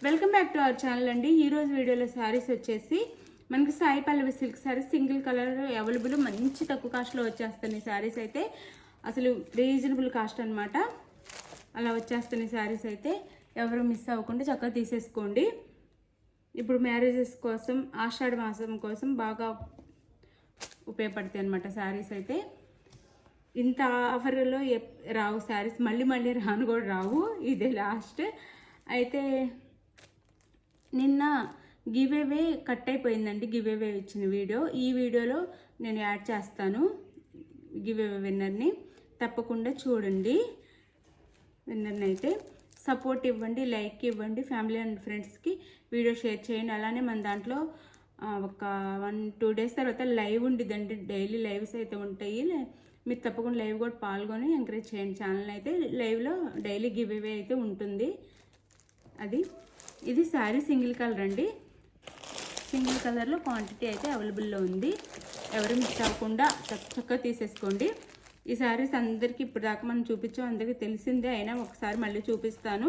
Welcome back to our channel అండి. ఈరోజు వీడియోలో శారీస్ వచ్చేసి మనకి Sai Pallavi silk sarees single colour available, మంచి తక్కువ కాస్ట్లో వచ్చేస్తున్నాయి శారీస్ అయితే. అసలు రీజనబుల్ కాస్ట్ అనమాట. అలా వచ్చేస్తున్నాయి శారీస్ అయితే. ఎవరు మిస్ అవ్వకుండా చక్కగా తీసేసుకోండి. ఇప్పుడు మ్యారేజెస్ కోసం, ఆషాఢ మాసం కోసం బాగా ఉపయోగపడతాయి అనమాట శారీస్ అయితే. ఇంత ఆఫర్లో రావు శారీస్, మళ్ళీ రాను కూడా రావు. ఇదే లాస్ట్ అయితే. నిన్న గివేవే కట్ అయిపోయిందండి. గివేవే ఇచ్చిన వీడియో ఈ వీడియోలో నేను యాడ్ చేస్తాను. గివేవే విన్నర్ని తప్పకుండా చూడండి. విన్నర్ని అయితే సపోర్ట్ ఇవ్వండి, లైక్ ఇవ్వండి, ఫ్యామిలీ అండ్ ఫ్రెండ్స్కి వీడియో షేర్ చేయండి. అలానే మన దాంట్లో ఒక 1-2 డేస్ తర్వాత లైవ్ ఉండిద్దండి. డైలీ లైవ్స్ అయితే ఉంటాయి. మీరు తప్పకుండా లైవ్ కూడా పాల్గొని ఎంకరేజ్ చేయండి ఛానల్ అయితే. లైవ్లో డైలీ గివేవే అయితే ఉంటుంది. ఇది శారీ సింగిల్ కలర్ అండి. సింగిల్ కలర్లో క్వాంటిటీ అయితే అవైలబుల్లో ఉంది. ఎవరు మిస్ అవ్వకుండా చక్కగా తీసేసుకోండి. ఈ శారీస్ అందరికీ ఇప్పుడు దాకా మనం చూపించాం, అందరికీ తెలిసిందే, అయినా ఒకసారి మళ్ళీ చూపిస్తాను.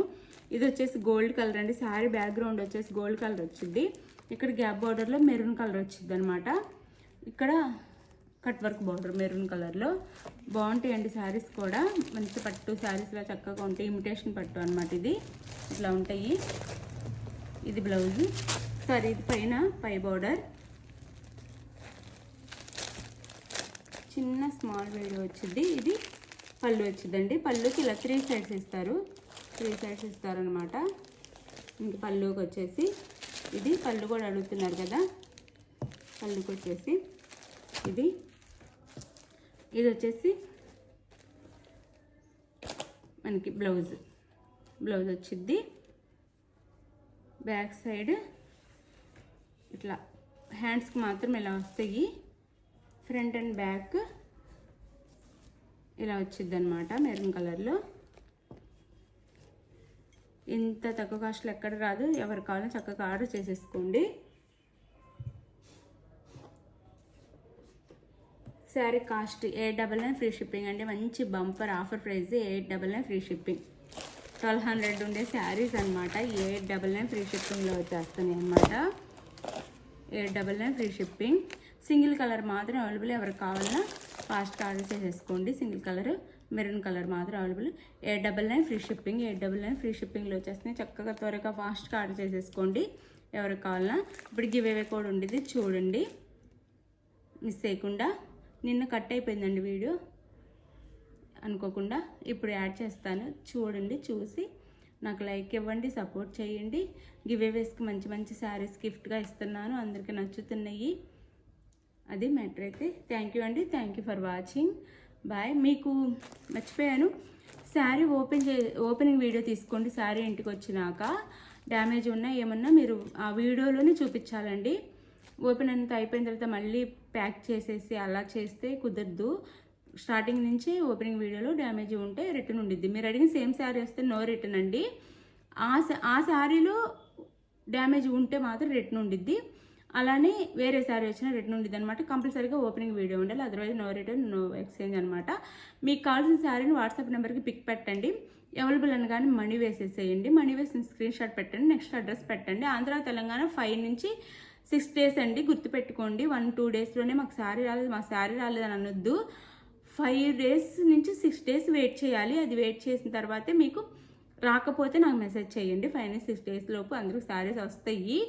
ఇది వచ్చేసి గోల్డ్ కలర్ అండి. శారీ బ్యాక్గ్రౌండ్ వచ్చేసి గోల్డ్ కలర్ వచ్చింది. ఇక్కడ గ్యాప్ బార్డర్లో మెరూన్ కలర్ వచ్చింది అనమాట. ఇక్కడ కట్ వర్క్ బార్డర్ మెరూన్ కలర్లో బాగుంటాయండి శారీస్ కూడా. మంచి పట్టు శారీస్లో చక్కగా ఉంటాయి. ఇమిటేషన్ పట్టు అనమాట. ఇది ఇట్లా ఉంటాయి. ఇది బ్లౌజ్. సారీ, ఇది పై బార్డర్ చిన్న స్మాల్ వీడియో వచ్చింది. ఇది పళ్ళు వచ్చిందండి. పళ్ళుకి ఇలా 3 సైడ్స్ ఇస్తారు. 3 సైడ్స్ ఇస్తారనమాట. ఇంక పళ్ళుకి వచ్చేసి ఇది పళ్ళు కూడా అడుగుతున్నారు కదా. పళ్ళుకి వచ్చేసి ఇది వచ్చేసి మనకి బ్లౌజ్ వచ్చింది. బ్యాక్ సైడ్ ఇట్లా హ్యాండ్స్కి మాత్రం ఇలా వస్తాయి. ఫ్రంట్ అండ్ బ్యాక్ ఇలా వచ్చింది అనమాట మెరూన్ కలర్లో. ఇంత తక్కువ కాస్ట్లో ఎక్కడ రాదు. ఎవరు కావాలో చక్కగా ఆర్డర్ చేసేసుకోండి. శారీ కాస్ట్ 899 ఫ్రీ షిప్పింగ్ అండి. మంచి bumper offer price 899 free shipping. 1200 ఉండే శారీస్ అనమాట. 899 ఫ్రీ షిప్పింగ్లో వచ్చేస్తున్నాయి అనమాట. 899 ఫ్రీ షిప్పింగ్. సింగిల్ కలర్ మాత్రం అవైలబుల్. ఎవరికి కావాలన్నా ఫాస్ట్గా ఆర్డర్ చేసేసుకోండి. సింగిల్ కలర్ మెరూన్ కలర్ మాత్రం అవైలబుల్. 899 free shipping. 899 ఫ్రీ షిప్పింగ్లో వచ్చేస్తున్నాయి. చక్కగా త్వరగా ఫాస్ట్గా ఆర్డర్ చేసేసుకోండి ఎవరికి కావాలన్నా. ఇప్పుడు గివేవే కూడా ఉండేది, చూడండి మిస్ చేయకుండా. నిన్న కట్ అయిపోయిందండి వీడియో అనుకోకుండా. ఇప్పుడు యాడ్ చేస్తాను, చూడండి. చూసి నాకు లైక్ ఇవ్వండి, సపోర్ట్ చేయండి. గివేవేస్కి మంచి శారీస్ గిఫ్ట్గా ఇస్తున్నాను. అందరికీ నచ్చుతున్నాయి. అది మ్యాటర్ అయితే. థ్యాంక్ యూ అండి. Thank you for watching. Bye. మీకు మర్చిపోయాను, శారీ ఓపెనింగ్ వీడియో తీసుకోండి. శారీ ఇంటికి వచ్చినాక డ్యామేజ్ ఉన్నా ఏమన్నా మీరు ఆ వీడియోలోనే చూపించాలండి. ఓపెన్ అంతా అయిపోయిన తర్వాత మళ్ళీ ప్యాక్ చేసేసి అలా చేస్తే కుదరదు. స్టార్టింగ్ నుంచి ఓపెనింగ్ వీడియోలో డ్యామేజ్ ఉంటే రిటర్న్ ఉండిద్ది. మీరు అడిగిన సేమ్ శారీ వస్తే నో రిటర్న్ అండి. ఆ శారీలో డ్యామేజ్ ఉంటే మాత్రం రిటర్న్ ఉండిద్ది. అలానే వేరే శారీ వచ్చినా రిటర్న్ ఉండిద్ది అనమాట. కంపల్సరీగా ఓపెనింగ్ వీడియో ఉండాలి. Otherwise no return, no exchange అనమాట. మీకు కావాల్సిన శారీని వాట్సాప్ నెంబర్కి పిక్ పెట్టండి. అవైలబుల్ అనగానే మనీ వేసేసేయండి. మనీ వేసిన స్క్రీన్ షాట్ పెట్టండి. నెక్స్ట్ అడ్రస్ పెట్టండి. ఆంధ్ర తెలంగాణ 5 నుంచి 6 డేస్ అండి. గుర్తుపెట్టుకోండి. 1-2 డేస్లోనే మాకు శారీ రాలేదు, మా శారీ రాలేదని అనొద్దు. 5 డేస్ నుంచి 6 డేస్ వెయిట్ చేయాలి. అది వెయిట్ చేసిన తర్వాతే మీకు రాకపోతే నాకు మెసేజ్ చేయండి. 5-6 డేస్ లోపు అందరికి శారీస్ వస్తాయి.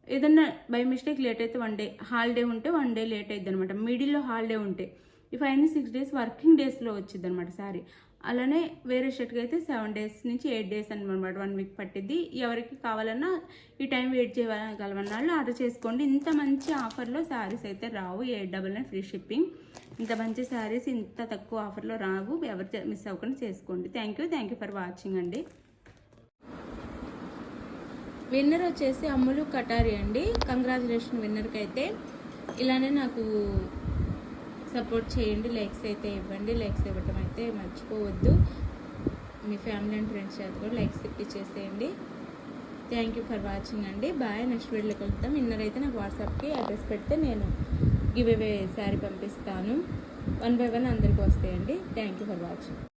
ఏదన్నా బై మిస్టేక్ లేట్ అయితే 1 డే హాలిడే ఉంటే 1 డే లేట్ అవుతుంది అనమాట. మిడిల్లో హాలిడే ఉంటే ఈ 5-6 డేస్ వర్కింగ్ డేస్లో వచ్చింది అనమాట శారీ. అలానే వేరే షర్ట్కి అయితే 7 డేస్ నుంచి 8 డేస్ అనమాట. 1 వీక్ పట్టిద్ది. ఎవరికి కావాలన్నా ఈ టైం వెయిట్ చేయగలవన్న వాళ్ళు ఆర్డర్ చేసుకోండి. ఇంత మంచి ఆఫర్లో శారీస్ అయితే రావు. 899 ఫ్రీ షిప్పింగ్. ఇంత మంచి శారీస్ ఇంత తక్కువ ఆఫర్లో రావు. ఎవరు మిస్ అవ్వకుండా చేసుకోండి. థ్యాంక్ యూ ఫర్ వాచింగ్ అండి. విన్నర్ వచ్చేసి అమ్ములు కటారి అండి. కంగ్రాచులేషన్ విన్నర్కి అయితే. ఇలానే నాకు సపోర్ట్ చేయండి. లైక్స్ అయితే ఇవ్వండి. లైక్స్ ఇవ్వటం అయితే మర్చిపోవద్దు. మీ ఫ్యామిలీ అండ్ ఫ్రెండ్స్ చేత కూడా లైక్స్ ఇచ్చేసేయండి. థ్యాంక్ యూ ఫర్ వాచింగ్ అండి. బాయ్. నెక్స్ట్ వీడియోలో కలుద్దాం. విన్నర్ అయితే నాకు వాట్సాప్కి అడ్రస్ పెడితే నేను గివ్ అవే శారీ పంపిస్తాను. 1 by 1 అందరికీ వస్తాయండి. Thank you for watching.